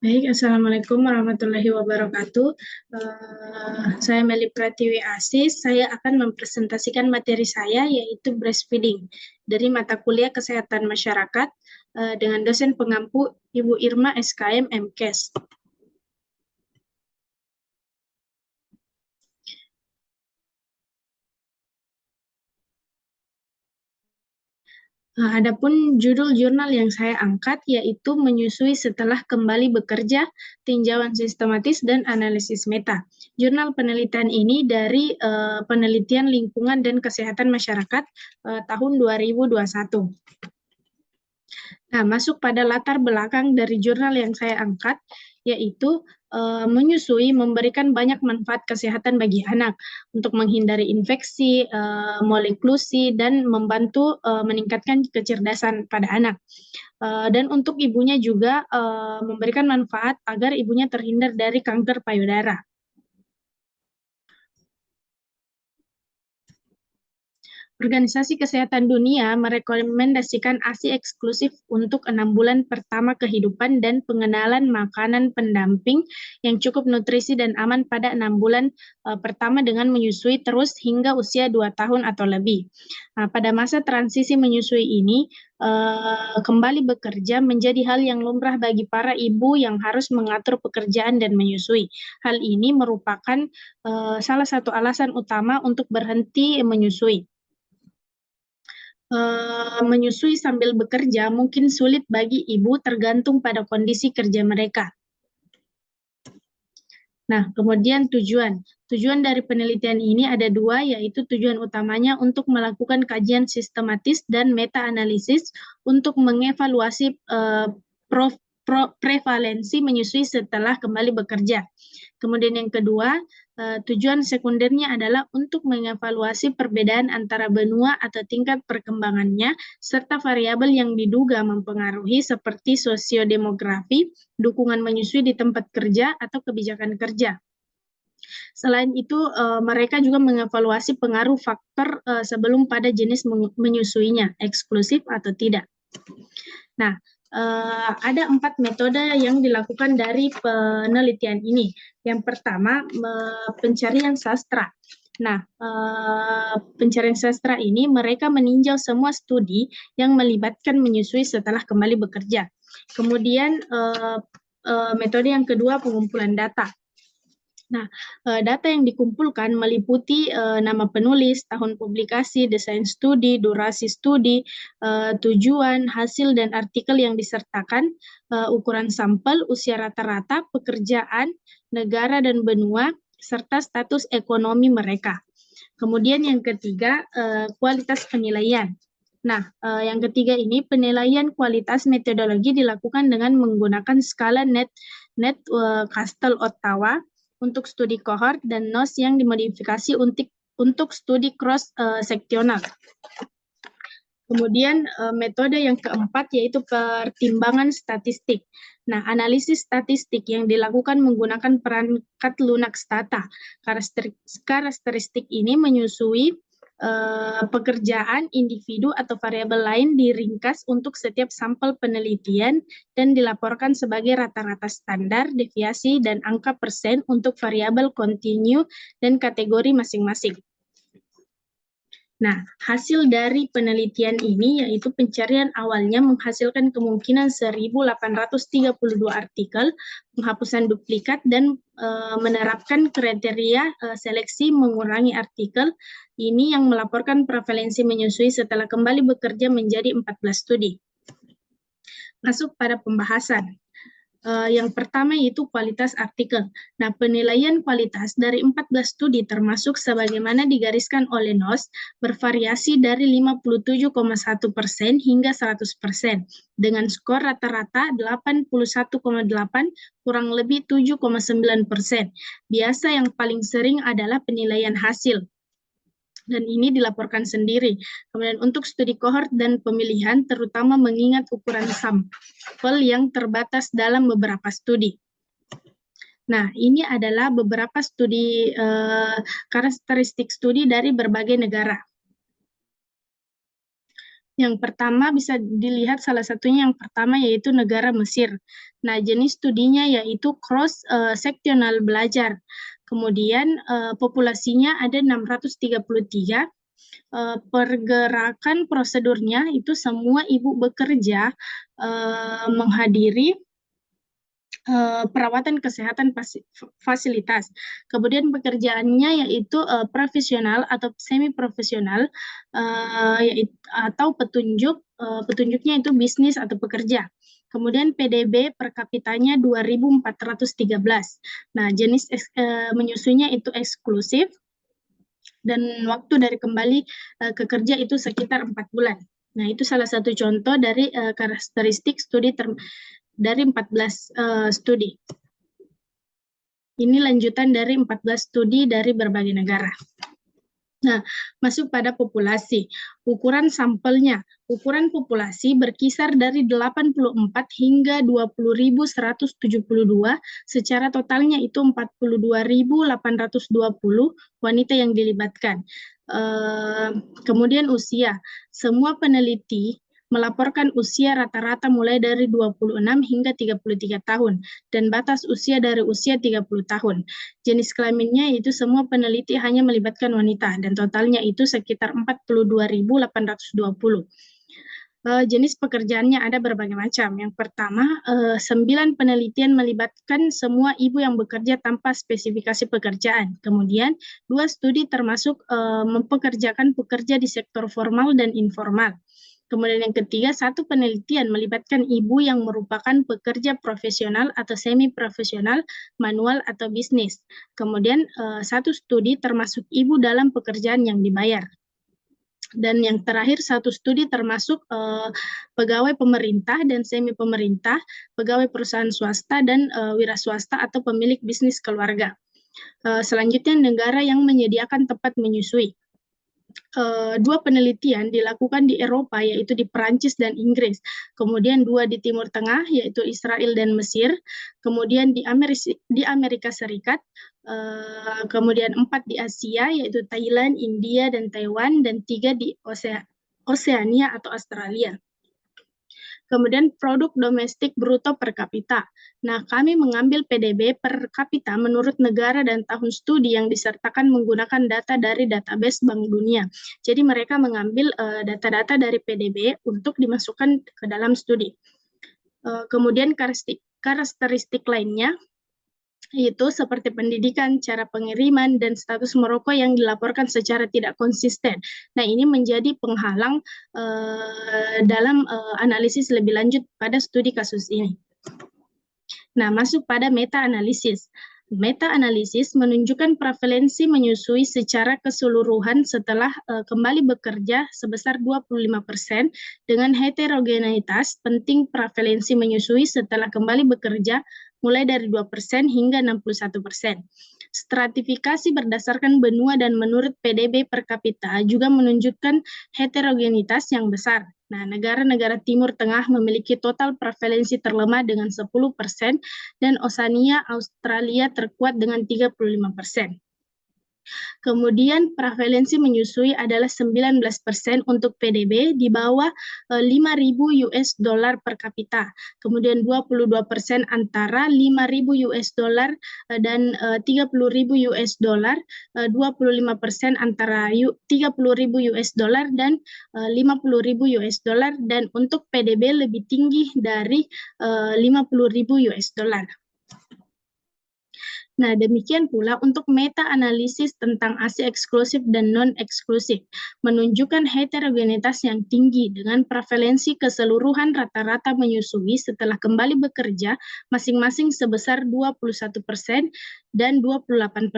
Baik, Assalamualaikum warahmatullahi wabarakatuh. Saya Meli Pratiwi Asis. Saya akan mempresentasikan materi saya, yaitu breastfeeding, dari mata kuliah Kesehatan Masyarakat dengan dosen pengampu Ibu Irma SKM MKes. Adapun judul jurnal yang saya angkat yaitu Menyusui Setelah Kembali Bekerja, Tinjauan Sistematis dan Analisis Meta. Jurnal penelitian ini dari Penelitian Lingkungan dan Kesehatan Masyarakat tahun 2021. Nah, masuk pada latar belakang dari jurnal yang saya angkat, yaitu menyusui memberikan banyak manfaat kesehatan bagi anak untuk menghindari infeksi, moleklusi, dan membantu meningkatkan kecerdasan pada anak. Dan untuk ibunya juga memberikan manfaat agar ibunya terhindar dari kanker payudara. Organisasi Kesehatan Dunia merekomendasikan ASI eksklusif untuk 6 bulan pertama kehidupan dan pengenalan makanan pendamping yang cukup nutrisi dan aman pada 6 bulan pertama dengan menyusui terus hingga usia 2 tahun atau lebih. Nah, pada masa transisi menyusui ini, kembali bekerja menjadi hal yang lumrah bagi para ibu yang harus mengatur pekerjaan dan menyusui. Hal ini merupakan salah satu alasan utama untuk berhenti menyusui. Menyusui sambil bekerja mungkin sulit bagi ibu tergantung pada kondisi kerja mereka. Nah, kemudian tujuan. Tujuan dari penelitian ini ada dua, yaitu tujuan utamanya untuk melakukan kajian sistematis dan meta-analisis untuk mengevaluasi prevalensi menyusui setelah kembali bekerja. Kemudian yang kedua, tujuan sekundernya adalah untuk mengevaluasi perbedaan antara benua atau tingkat perkembangannya, serta variabel yang diduga mempengaruhi seperti sosiodemografi, dukungan menyusui di tempat kerja, atau kebijakan kerja. Selain itu, mereka juga mengevaluasi pengaruh faktor sebelum pada jenis menyusuinya, eksklusif atau tidak. Nah, ada 4 metode yang dilakukan dari penelitian ini. Yang pertama, pencarian sastra. Nah, pencarian sastra ini mereka meninjau semua studi yang melibatkan menyusui setelah kembali bekerja. Kemudian metode yang kedua, pengumpulan data. Nah, data yang dikumpulkan meliputi nama penulis, tahun publikasi, desain studi, durasi studi, tujuan, hasil, dan artikel yang disertakan, ukuran sampel, usia rata-rata, pekerjaan, negara dan benua, serta status ekonomi mereka. Kemudian yang ketiga, kualitas penilaian. Nah, yang ketiga ini penilaian kualitas metodologi dilakukan dengan menggunakan skala Castle-Ottawa untuk studi kohort dan NOS yang dimodifikasi untuk studi cross-seksional. Kemudian metode yang keempat yaitu pertimbangan statistik. Nah, analisis statistik yang dilakukan menggunakan perangkat Lunax Data. Karakteristik ini menyusui pekerjaan individu atau variabel lain diringkas untuk setiap sampel penelitian dan dilaporkan sebagai rata-rata standar, deviasi, dan angka persen untuk variabel kontinu dan kategori masing-masing. Nah, hasil dari penelitian ini yaitu pencarian awalnya menghasilkan kemungkinan 1.832 artikel, penghapusan duplikat, dan menerapkan kriteria seleksi mengurangi artikel. Ini yang melaporkan prevalensi menyusui setelah kembali bekerja menjadi 14 studi. Masuk pada pembahasan. Yang pertama yaitu kualitas artikel. Nah, penilaian kualitas dari 14 studi termasuk sebagaimana digariskan oleh NOS bervariasi dari 57,1% hingga 100% dengan skor rata-rata 81,8 kurang lebih 7,9%. Biasa yang paling sering adalah penilaian hasil, dan ini dilaporkan sendiri. Kemudian untuk studi kohort dan pemilihan terutama mengingat ukuran sampel yang terbatas dalam beberapa studi. Nah, ini adalah beberapa studi karakteristik studi dari berbagai negara. Yang pertama bisa dilihat salah satunya yang pertama yaitu negara Mesir. Nah, jenis studinya yaitu cross-seksional belajar. Kemudian populasinya ada 633. Pergerakan prosedurnya itu semua ibu bekerja menghadiri perawatan kesehatan fasilitas. Kemudian pekerjaannya yaitu profesional atau semi profesional, atau petunjuknya itu bisnis atau pekerja. Kemudian PDB per kapitanya 2.413. Nah, jenis menyusuinya itu eksklusif dan waktu dari kembali ke kerja itu sekitar 4 bulan. Nah, itu salah satu contoh dari karakteristik studi dari 14 studi. Ini lanjutan dari 14 studi dari berbagai negara. Nah, masuk pada populasi. Ukuran sampelnya. Ukuran populasi berkisar dari 84 hingga 20.172, secara totalnya itu 42.820 wanita yang dilibatkan. Kemudian usia. Semua peneliti melaporkan usia rata-rata mulai dari 26 hingga 33 tahun, dan batas usia dari usia 30 tahun. Jenis kelaminnya itu semua peneliti hanya melibatkan wanita, dan totalnya itu sekitar 42.820. Jenis pekerjaannya ada berbagai macam. Yang pertama, 9 penelitian melibatkan semua ibu yang bekerja tanpa spesifikasi pekerjaan. Kemudian, 2 studi termasuk mempekerjakan pekerja di sektor formal dan informal. Kemudian yang ketiga, 1 penelitian melibatkan ibu yang merupakan pekerja profesional atau semi-profesional, manual atau bisnis. Kemudian 1 studi termasuk ibu dalam pekerjaan yang dibayar. Dan yang terakhir 1 studi termasuk pegawai pemerintah dan semi pemerintah, pegawai perusahaan swasta dan wira swasta atau pemilik bisnis keluarga. Selanjutnya negara yang menyediakan tempat menyusui. 2 penelitian dilakukan di Eropa, yaitu di Perancis dan Inggris. Kemudian 2 di Timur Tengah, yaitu Israel dan Mesir. Kemudian di Amerika Serikat. Kemudian 4 di Asia, yaitu Thailand, India, dan Taiwan. Dan 3 di Oseania atau Australia. Kemudian produk domestik bruto per kapita. Nah, kami mengambil PDB per kapita menurut negara dan tahun studi yang disertakan menggunakan data dari database Bank Dunia. Jadi mereka mengambil data-data dari PDB untuk dimasukkan ke dalam studi. Kemudian karakteristik lainnya itu seperti pendidikan, cara pengiriman, dan status merokok yang dilaporkan secara tidak konsisten. Nah, ini menjadi penghalang dalam analisis lebih lanjut pada studi kasus ini. Nah, masuk pada meta-analisis. Meta-analisis menunjukkan prevalensi menyusui secara keseluruhan setelah kembali bekerja sebesar 25% dengan heterogenitas penting prevalensi menyusui setelah kembali bekerja mulai dari 2% hingga 61%. Stratifikasi berdasarkan benua dan menurut PDB per kapita juga menunjukkan heterogenitas yang besar. Nah, negara-negara Timur Tengah memiliki total prevalensi terlemah dengan 10% dan Oseania Australia terkuat dengan 35%. Kemudian prevalensi menyusui adalah 19% untuk PDB di bawah 5.000 US dollar per kapita. Kemudian 22% antara 5.000 US dollar dan 30.000 US dollar, 25% antara 30.000 US dollar dan 50.000 US dollar, dan untuk PDB lebih tinggi dari 50.000 US dollar. Nah, demikian pula untuk meta-analisis tentang ASI eksklusif dan non-eksklusif, menunjukkan heterogenitas yang tinggi dengan prevalensi keseluruhan rata-rata menyusui setelah kembali bekerja masing-masing sebesar 21% dan 28%.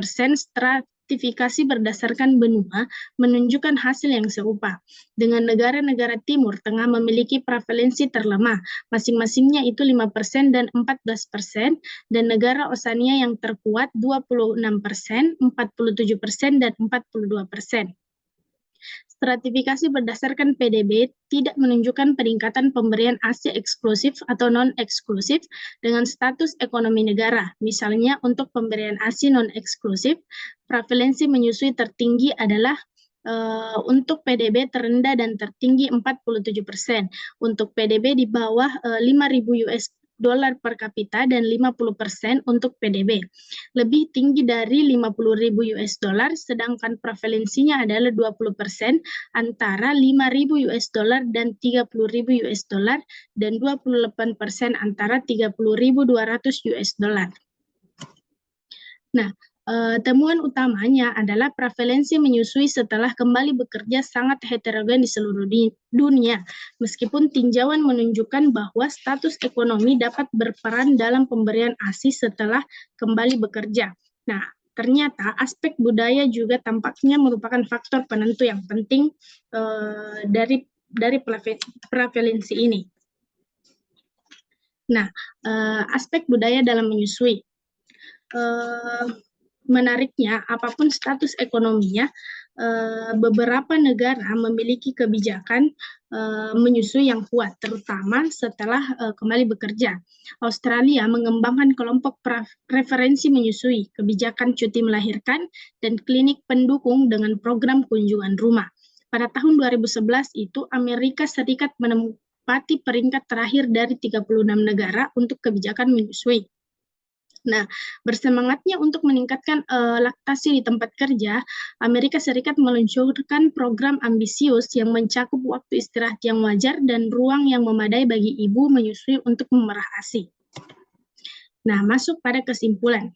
Stratifikasi berdasarkan benua menunjukkan hasil yang serupa, dengan negara-negara Timur Tengah memiliki prevalensi terlemah, masing-masingnya itu 5% dan 14%, dan negara Oseania yang terkuat 26%, 47%, dan 42%. Stratifikasi berdasarkan PDB tidak menunjukkan peningkatan pemberian ASI eksklusif atau non-eksklusif dengan status ekonomi negara. Misalnya untuk pemberian ASI non-eksklusif, prevalensi menyusui tertinggi adalah Untuk PDB terendah dan tertinggi 47%. Untuk PDB di bawah 5.000 US dolar per kapita dan 50% untuk PDB. Lebih tinggi dari 50.000 US dolar, sedangkan prevalensinya adalah 20% antara 5.000 US dolar dan 30.000 US dolar dan 28% antara 30.200 US dolar. Nah, temuan utamanya adalah prevalensi menyusui setelah kembali bekerja sangat heterogen di seluruh dunia, meskipun tinjauan menunjukkan bahwa status ekonomi dapat berperan dalam pemberian ASI setelah kembali bekerja. Nah, ternyata aspek budaya juga tampaknya merupakan faktor penentu yang penting dari prevalensi ini. Nah, aspek budaya dalam menyusui. Menariknya, apapun status ekonominya, beberapa negara memiliki kebijakan menyusui yang kuat, terutama setelah kembali bekerja. Australia mengembangkan kelompok preferensi menyusui, kebijakan cuti melahirkan, dan klinik pendukung dengan program kunjungan rumah. Pada tahun 2011 itu, Amerika Serikat menempati peringkat terakhir dari 36 negara untuk kebijakan menyusui. Nah, bersemangatnya untuk meningkatkan laktasi di tempat kerja, Amerika Serikat meluncurkan program ambisius yang mencakup waktu istirahat yang wajar dan ruang yang memadai bagi ibu menyusui untuk memerah ASI. Nah, masuk pada kesimpulan.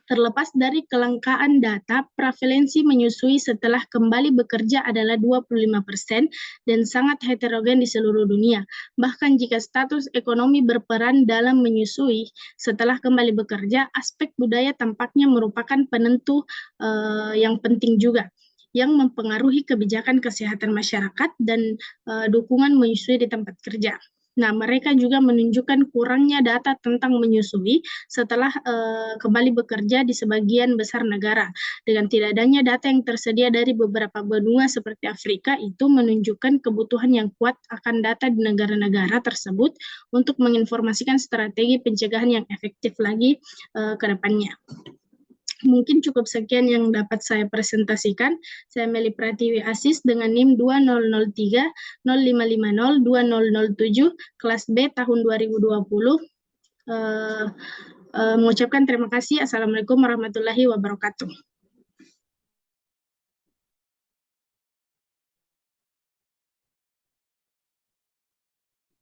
Terlepas dari kelangkaan data, prevalensi menyusui setelah kembali bekerja adalah 25% dan sangat heterogen di seluruh dunia. Bahkan jika status ekonomi berperan dalam menyusui setelah kembali bekerja, aspek budaya tampaknya merupakan penentu yang penting juga, yang mempengaruhi kebijakan kesehatan masyarakat dan dukungan menyusui di tempat kerja. Nah, mereka juga menunjukkan kurangnya data tentang menyusui setelah kembali bekerja di sebagian besar negara. Dengan tidak adanya data yang tersedia dari beberapa benua seperti Afrika, itu menunjukkan kebutuhan yang kuat akan data di negara-negara tersebut untuk menginformasikan strategi pencegahan yang efektif lagi ke depannya. Mungkin cukup sekian yang dapat saya presentasikan. Saya Meli Pratiwi Asis dengan NIM 2003 0550 2007 kelas B tahun 2020. Mengucapkan terima kasih. Assalamualaikum warahmatullahi wabarakatuh.